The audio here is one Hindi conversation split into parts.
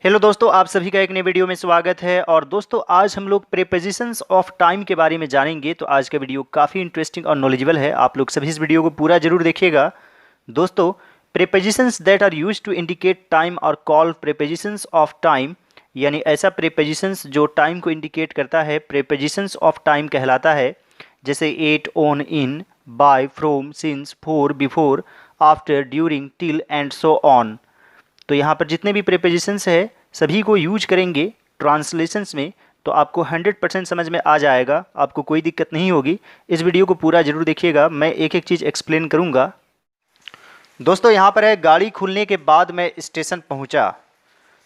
हेलो दोस्तों, आप सभी का एक नए वीडियो में स्वागत है। और दोस्तों, आज हम लोग प्रीपोजिशंस ऑफ टाइम के बारे में जानेंगे। तो आज का वीडियो काफ़ी इंटरेस्टिंग और नॉलेजेबल है। आप लोग सभी इस वीडियो को पूरा जरूर देखिएगा। दोस्तों, prepositions that are used to indicate time और कॉल प्रीपोजिशंस ऑफ टाइम, यानी ऐसा प्रीपोजिशंस जो टाइम को इंडिकेट करता है प्रीपोजिशंस ऑफ टाइम कहलाता है। जैसे at, on, in, by, from, since, for, before, after, during, till and so on. तो यहाँ पर जितने भी प्रीपोजिशंस है सभी को यूज करेंगे ट्रांसलेशंस में, तो आपको 100% समझ में आ जाएगा, आपको कोई दिक्कत नहीं होगी। इस वीडियो को पूरा जरूर देखिएगा, मैं एक एक चीज़ एक्सप्लेन करूँगा। दोस्तों, यहाँ पर है गाड़ी खुलने के बाद मैं स्टेशन पहुँचा।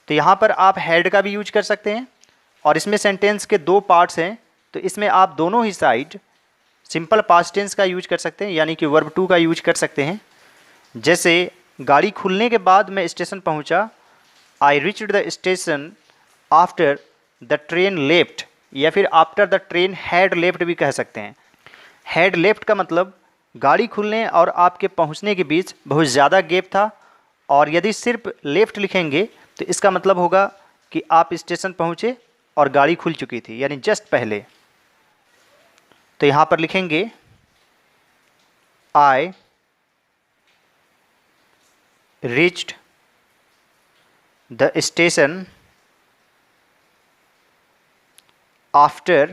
तो यहाँ पर आप हैड का भी यूज कर सकते हैं और इसमें सेंटेंस के दो पार्ट्स हैं, तो इसमें आप दोनों ही साइड सिंपल पास्ट टेंस का यूज कर सकते हैं, यानी कि वर्ब टू का यूज कर सकते हैं। जैसे गाड़ी खुलने के बाद मैं स्टेशन पहुंचा, I reached the station after the train left, या फिर after the train had left भी कह सकते हैं। हैड लेफ्ट का मतलब गाड़ी खुलने और आपके पहुंचने के बीच बहुत ज़्यादा गैप था, और यदि सिर्फ लेफ्ट लिखेंगे तो इसका मतलब होगा कि आप स्टेशन पहुंचे और गाड़ी खुल चुकी थी, यानी जस्ट पहले। तो यहाँ पर लिखेंगे आई reached the station after,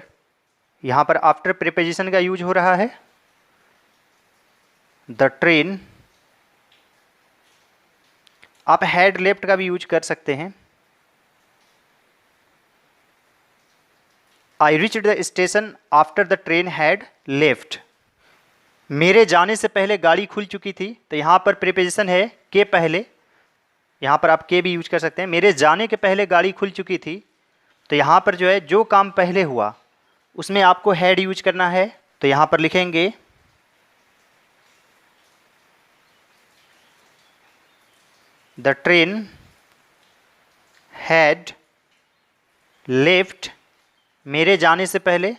यहाँ पर आफ्टर प्रीपोजिशन का यूज हो रहा है। द ट्रेन, आप हैड लेफ्ट का भी यूज कर सकते हैं। I reached the station after the train had left, मेरे जाने से पहले गाड़ी खुल चुकी थी। तो यहाँ पर प्रीपोजिशन है के पहले, यहाँ पर आप के भी यूज कर सकते हैं। मेरे जाने के पहले गाड़ी खुल चुकी थी, तो यहाँ पर जो है जो काम पहले हुआ उसमें आपको हैड यूज करना है। तो यहाँ पर लिखेंगे द ट्रेन हैड लेफ्ट, मेरे जाने से पहले,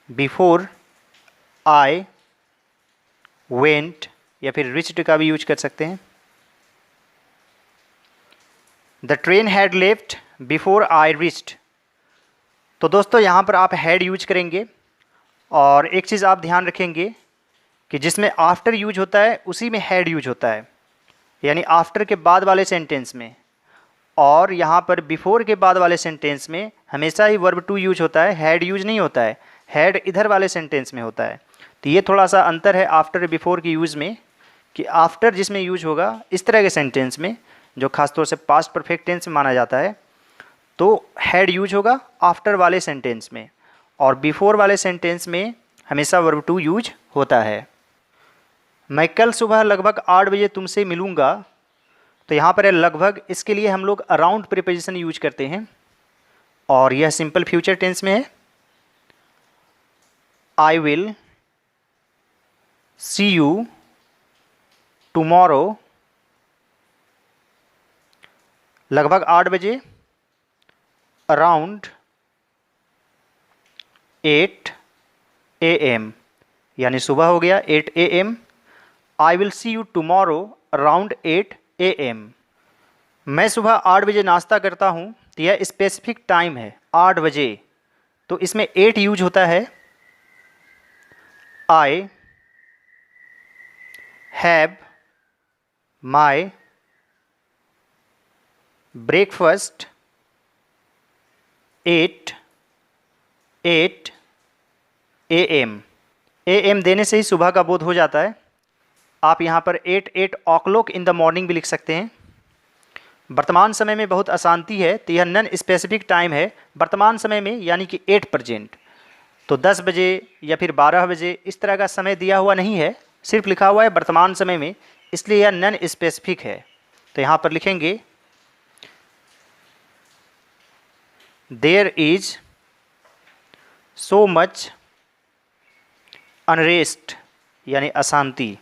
बिफोर आई वेंट, या फिर रिच्ड का भी यूज कर सकते हैं। The train had left before I reached. तो दोस्तों, यहाँ पर आप हैड यूज करेंगे, और एक चीज़ आप ध्यान रखेंगे कि जिसमें आफ्टर यूज होता है उसी में हैड यूज होता है, यानी आफ्टर के बाद वाले सेंटेंस में। और यहाँ पर बिफोर के बाद वाले सेंटेंस में हमेशा ही वर्ब टू यूज होता है, हैड यूज नहीं होता है। हैड इधर वाले सेंटेंस में होता है। तो ये थोड़ा सा अंतर है आफ्टर बिफोर की यूज़ में, कि आफ्टर जिसमें यूज होगा इस तरह के सेंटेंस में, जो खासतौर से पास्ट परफेक्ट टेंस में माना जाता है, तो हैड यूज होगा आफ्टर वाले सेंटेंस में, और बिफोर वाले सेंटेंस में हमेशा वर्ब टू यूज होता है। मैं कल सुबह लगभग 8 बजे तुमसे मिलूँगा। तो यहाँ पर है लगभग, इसके लिए हम लोग अराउंड प्रीपोजिशन यूज करते हैं, और यह सिंपल फ्यूचर टेंस में है। I will see you tomorrow, लगभग 8 बजे, अराउंड 8 AM, यानी सुबह हो गया 8 AM। I will see you tomorrow around 8 AM। मैं सुबह 8 बजे नाश्ता करता हूँ, तो यह स्पेसिफिक टाइम है 8 बजे, तो इसमें 8 यूज होता है। I have my breakfast 8 AM। AM देने से ही सुबह का बोध हो जाता है। आप यहाँ पर 8 o'clock इन द मॉर्निंग भी लिख सकते हैं। वर्तमान समय में बहुत अशांति है, तो यह नॉन स्पेसिफिक टाइम है वर्तमान समय में, यानी कि 8%। तो 10 बजे या फिर 12 बजे इस तरह का समय दिया हुआ नहीं है, सिर्फ लिखा हुआ है वर्तमान समय में, इसलिए यह नॉन स्पेसिफिक है। तो यहाँ पर लिखेंगे there is so much unrest, यानी अशांति।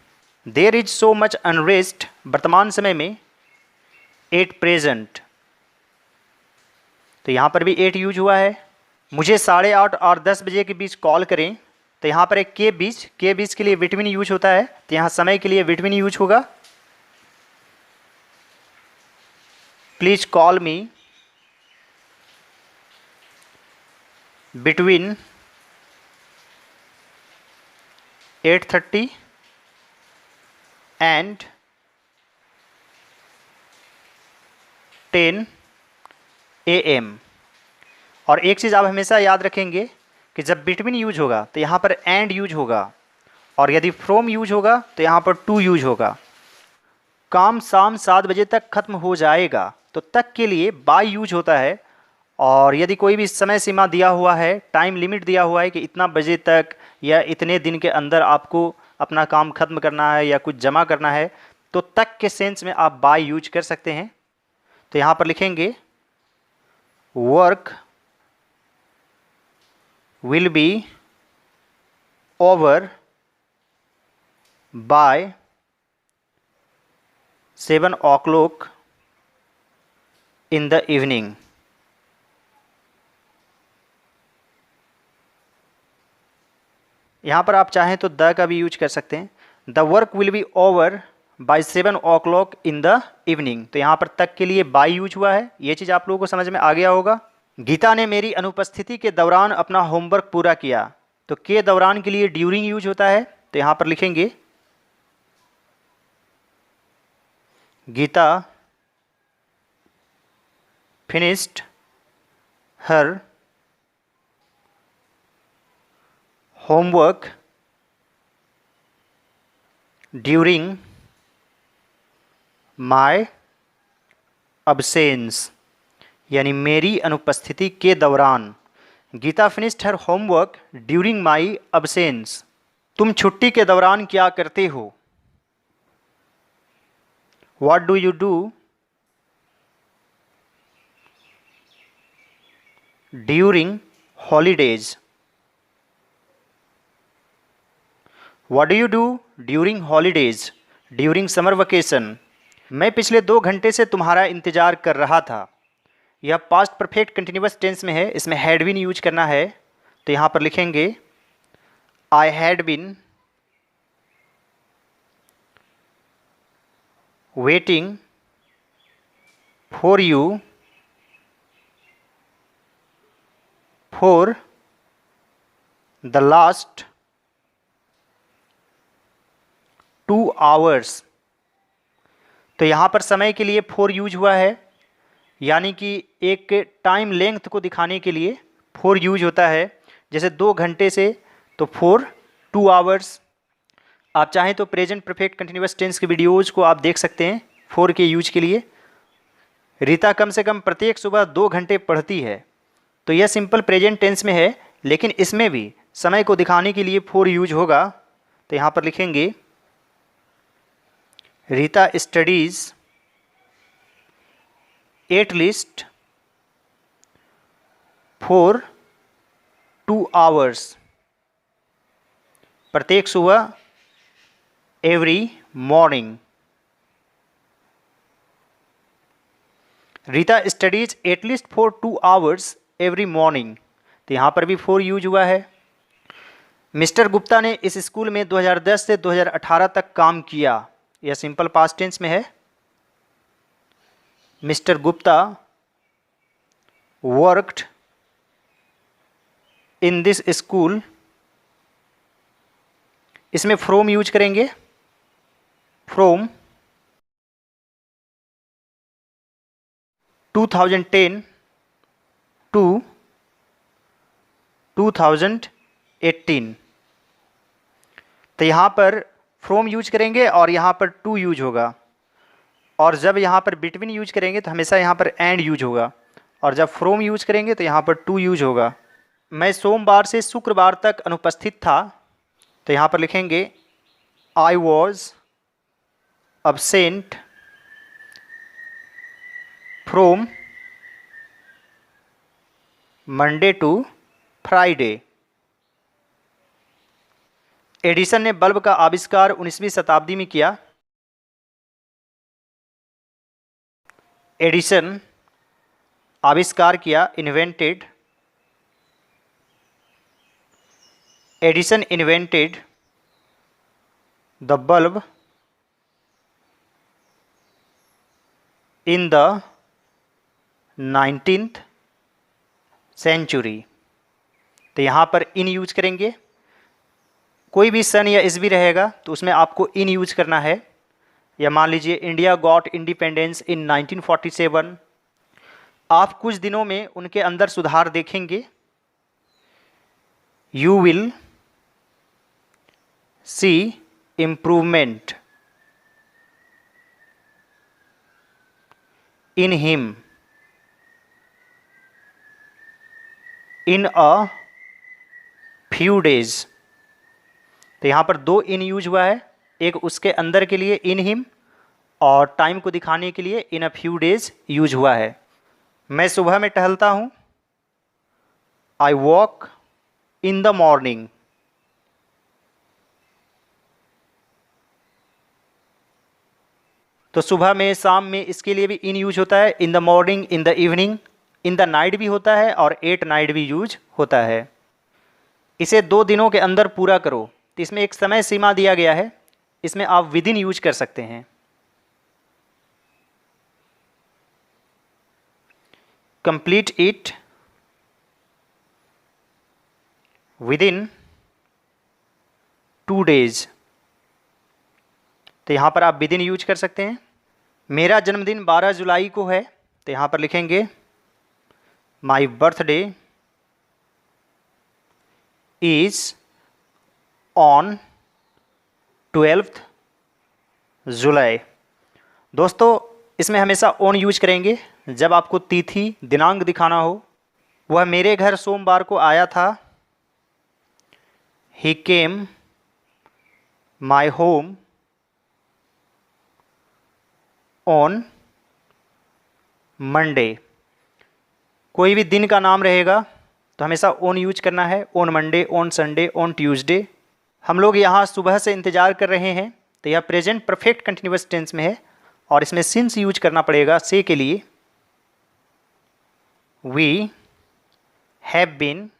There is so much unrest वर्तमान समय में, 8 प्रेजेंट, तो यहाँ पर भी 8 यूज हुआ है। मुझे 8:30 और 10 बजे के बीच कॉल करें, तो यहाँ पर एक के बीच के लिए विटमिन यूज होता है, तो यहाँ समय के लिए विटमिन यूज होगा। Please call me between 8:30 and 10 AM। और एक चीज़ आप हमेशा याद रखेंगे कि जब बिटवीन यूज होगा तो यहाँ पर एंड यूज होगा, और यदि फ्रॉम यूज होगा तो यहाँ पर टू यूज होगा। काम शाम 7 बजे तक ख़त्म हो जाएगा तो तक के लिए बाय यूज होता है। और यदि कोई भी समय सीमा दिया हुआ है, टाइम लिमिट दिया हुआ है कि इतना बजे तक या इतने दिन के अंदर आपको अपना काम खत्म करना है या कुछ जमा करना है, तो तक के सेंस में आप बाय यूज कर सकते हैं। तो यहाँ पर लिखेंगे work will be over by 7 o'clock in the evening. यहाँ पर आप चाहें तो द का भी यूज कर सकते हैं। The work will be over by 7 o'clock in the evening. तो यहाँ पर तक के लिए बाय यूज हुआ है। ये चीज़ आप लोगों को समझ में आ गया होगा। गीता ने मेरी अनुपस्थिति के दौरान अपना होमवर्क पूरा किया। तो के दौरान के लिए ड्यूरिंग यूज होता है। तो यहाँ पर लिखेंगे Gita finished her homework during my absence, यानी मेरी अनुपस्थिति के दौरान। Gita finished her homework during my absence. तुम छुट्टी के दौरान क्या करते हो? What do you do during holidays? What do you do during holidays, during summer vacation? मैं पिछले 2 घंटे से तुम्हारा इंतजार कर रहा था। यह पास्ट परफेक्ट कंटिन्यूअस टेंस में है, इसमें हैड बीन यूज करना है। तो यहाँ पर लिखेंगे I had been waiting for you for the last 2 hours। तो यहाँ पर समय के लिए फोर यूज हुआ है, यानी कि एक टाइम लेंथ को दिखाने के लिए फोर यूज होता है। जैसे 2 घंटे से तो फोर 2 hours। आप चाहें तो प्रेजेंट परफेक्ट कंटिन्यूअस टेंस के वीडियोज़ को आप देख सकते हैं फोर के यूज के लिए। रीता कम से कम प्रत्येक सुबह 2 घंटे पढ़ती है। तो यह सिंपल प्रेजेंट टेंस में है, लेकिन इसमें भी समय को दिखाने के लिए फोर यूज होगा। तो यहाँ पर लिखेंगे Rita studies at least for 2 hours प्रत्येक सुबह, every morning. Rita studies at least for 2 hours every morning. तो यहाँ पर भी फोर यूज हुआ है। मिस्टर गुप्ता ने इस स्कूल में 2010 से 2018 तक काम किया। यह सिंपल पास्ट टेंस में है। Mister Gupta worked in this school. इसमें फ्रॉम यूज करेंगे, फ्रॉम 2010 टू 2018। तो यहाँ पर फ्रॉम यूज करेंगे और यहाँ पर टू यूज होगा। और जब यहाँ पर बिटवीन यूज करेंगे तो हमेशा यहाँ पर एंड यूज होगा। और जब फ्रॉम यूज करेंगे तो यहाँ पर टू यूज होगा। मैं सोमवार से शुक्रवार तक अनुपस्थित था। तो यहाँ पर लिखेंगे I was absent from Monday to Friday. Edison ने बल्ब का आविष्कार 19वीं शताब्दी में किया। एडिसन आविष्कार किया, invented. Edison invented the bulb in the 19th century. तो यहाँ पर इन यूज करेंगे। कोई भी सन या ईस्वी रहेगा तो उसमें आपको इन यूज करना है। या मान लीजिए इंडिया गॉट इंडिपेंडेंस इन 1947। आप कुछ दिनों में उनके अंदर सुधार देखेंगे। You will see improvement in him in a few days. तो यहाँ पर दो इन यूज हुआ है, एक उसके अंदर के लिए इन हिम और टाइम को दिखाने के लिए इन अ फ्यू डेज यूज हुआ है। मैं सुबह में टहलता हूँ, I walk in the morning. तो सुबह में, शाम में, इसके लिए भी इन यूज होता है। In the morning, in the evening, in the night भी होता है और एट नाइट भी यूज होता है। इसे 2 दिनों के अंदर पूरा करो। तो इसमें एक समय सीमा दिया गया है, इसमें आप विद इन यूज कर सकते हैं। Complete it with in 2 days. तो यहाँ पर आप विद इन यूज कर सकते हैं। मेरा जन्मदिन 12 जुलाई को है, तो यहाँ पर लिखेंगे my birthday is on 12th जुलाई। दोस्तों, इसमें हमेशा ऑन यूज करेंगे जब आपको तिथि दिनांक दिखाना हो। वह मेरे घर सोमवार को आया था। ही केम माई होम ऑन मंडे। कोई भी दिन का नाम रहेगा तो हमेशा ऑन यूज करना है। On Monday, on Sunday, on Tuesday. हम लोग यहाँ सुबह से इंतज़ार कर रहे हैं, तो यह प्रेजेंट परफेक्ट कंटिन्यूअस टेंस में है और इसमें सिंस यूज करना पड़ेगा से के लिए। We have been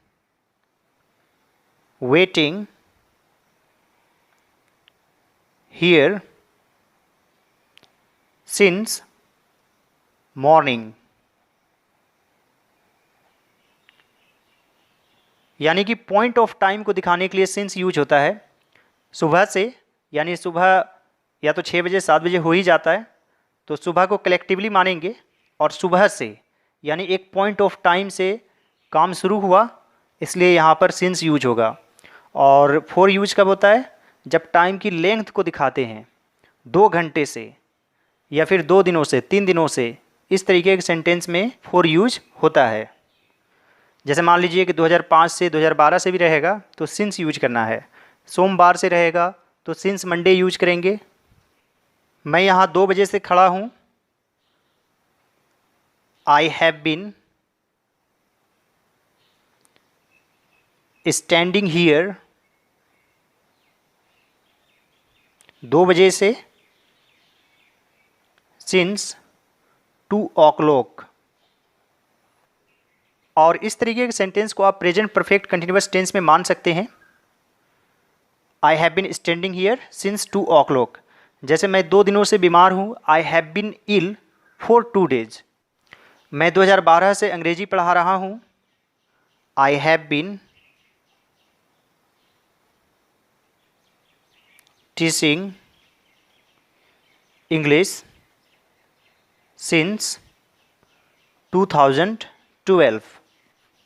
waiting here since morning. यानी कि पॉइंट ऑफ टाइम को दिखाने के लिए सिंस यूज होता है। सुबह से, यानी सुबह या तो 6 बजे 7 बजे हो ही जाता है, तो सुबह को कलेक्टिवली मानेंगे। और सुबह से यानी एक पॉइंट ऑफ टाइम से काम शुरू हुआ, इसलिए यहाँ पर सिंस यूज होगा। और फॉर यूज कब होता है? जब टाइम की लेंथ को दिखाते हैं, 2 घंटे से या फिर 2 दिनों से, 3 दिनों से, इस तरीके के सेंटेंस में फॉर यूज होता है। जैसे मान लीजिए कि 2005 से 2012 से भी रहेगा तो सिंस यूज करना है। सोमवार से रहेगा तो सिंस मंडे यूज करेंगे। मैं यहाँ 2 बजे से खड़ा हूँ। I have been standing here 2 बजे से सिंस 2 o'clock। और इस तरीके के सेंटेंस को आप प्रेजेंट परफेक्ट कंटिन्यूअस टेंस में मान सकते हैं। I have been standing here since 2 o'clock। जैसे मैं 2 दिनों से बीमार हूँ, I have been ill for 2 days। मैं 2012 से अंग्रेजी पढ़ा रहा हूँ, I have been teaching English since 2012।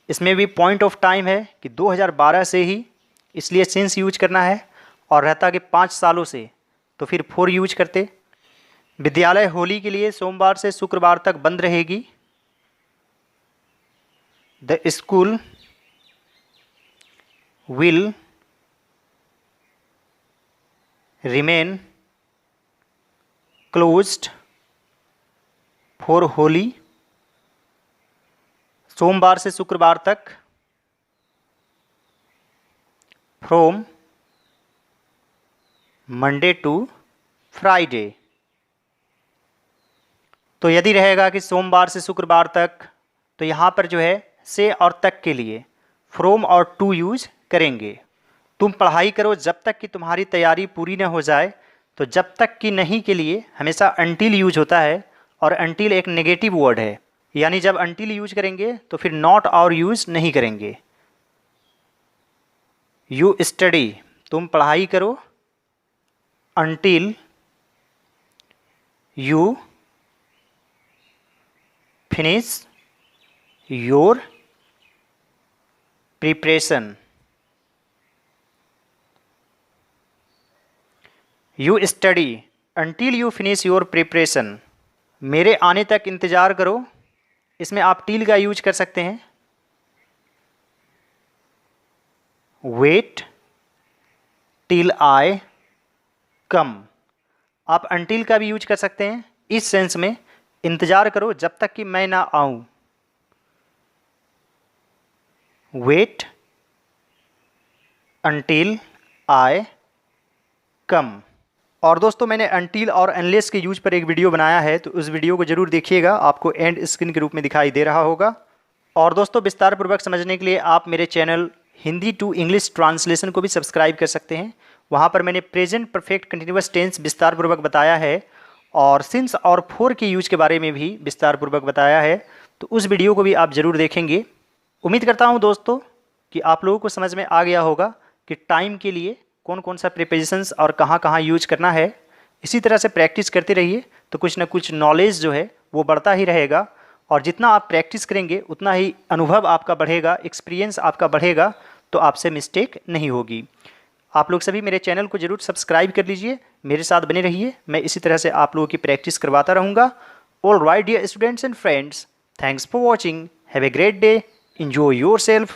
इसमें भी पॉइंट ऑफ टाइम है कि 2012 से ही, इसलिए सिंस यूज करना है। और रहता कि 5 सालों से तो फिर फॉर यूज करते। विद्यालय होली के लिए सोमवार से शुक्रवार तक बंद रहेगी। The school will remain closed for Holi. सोमवार से शुक्रवार तक, फ्रॉम मंडे टू फ्राइडे। तो यदि रहेगा कि सोमवार से शुक्रवार तक, तो यहाँ पर जो है से और तक के लिए फ्रॉम और टू यूज करेंगे। तुम पढ़ाई करो जब तक कि तुम्हारी तैयारी पूरी न हो जाए। तो जब तक कि नहीं के लिए हमेशा अनटिल यूज होता है, और अनटिल एक नेगेटिव वर्ड है। यानी जब अनटिल यूज करेंगे तो फिर नॉट और यूज नहीं करेंगे। यू स्टडी, तुम पढ़ाई करो, until you finish your preparation. You study until you finish your preparation. मेरे आने तक इंतज़ार करो, इसमें आप टिल का यूज कर सकते हैं। वेट टिल आई कम, आप अनटिल का भी यूज कर सकते हैं इस सेंस में, इंतज़ार करो जब तक कि मैं ना आऊं। वेट अनटिल आई कम। और दोस्तों मैंने अनटिल और अनलेस के यूज पर एक वीडियो बनाया है, तो उस वीडियो को जरूर देखिएगा, आपको एंड स्क्रीन के रूप में दिखाई दे रहा होगा। और दोस्तों विस्तार पूर्वक समझने के लिए आप मेरे channel Hindi to English translation को भी सब्सक्राइब कर सकते हैं। वहाँ पर मैंने प्रेजेंट परफेक्ट कंटिन्यूअस टेंस विस्तार पूर्वक बताया है और सिंस और फोर के यूज के बारे में भी विस्तार पूर्वक बताया है, तो उस वीडियो को भी आप ज़रूर देखेंगे। उम्मीद करता हूँ दोस्तों कि आप लोगों को समझ में आ गया होगा कि टाइम के लिए कौन कौन सा प्रीपोजिशंस और कहाँ कहाँ यूज करना है। इसी तरह से प्रैक्टिस करते रहिए तो कुछ ना कुछ नॉलेज जो है वो बढ़ता ही रहेगा, और जितना आप प्रैक्टिस करेंगे उतना ही अनुभव आपका बढ़ेगा, एक्सपीरियंस आपका बढ़ेगा, तो आपसे मिस्टेक नहीं होगी। आप लोग सभी मेरे चैनल को जरूर सब्सक्राइब कर लीजिए, मेरे साथ बने रहिए, मैं इसी तरह से आप लोगों की प्रैक्टिस करवाता रहूँगा। All right dear students and friends, thanks for watching, have a great day, enjoy yourself।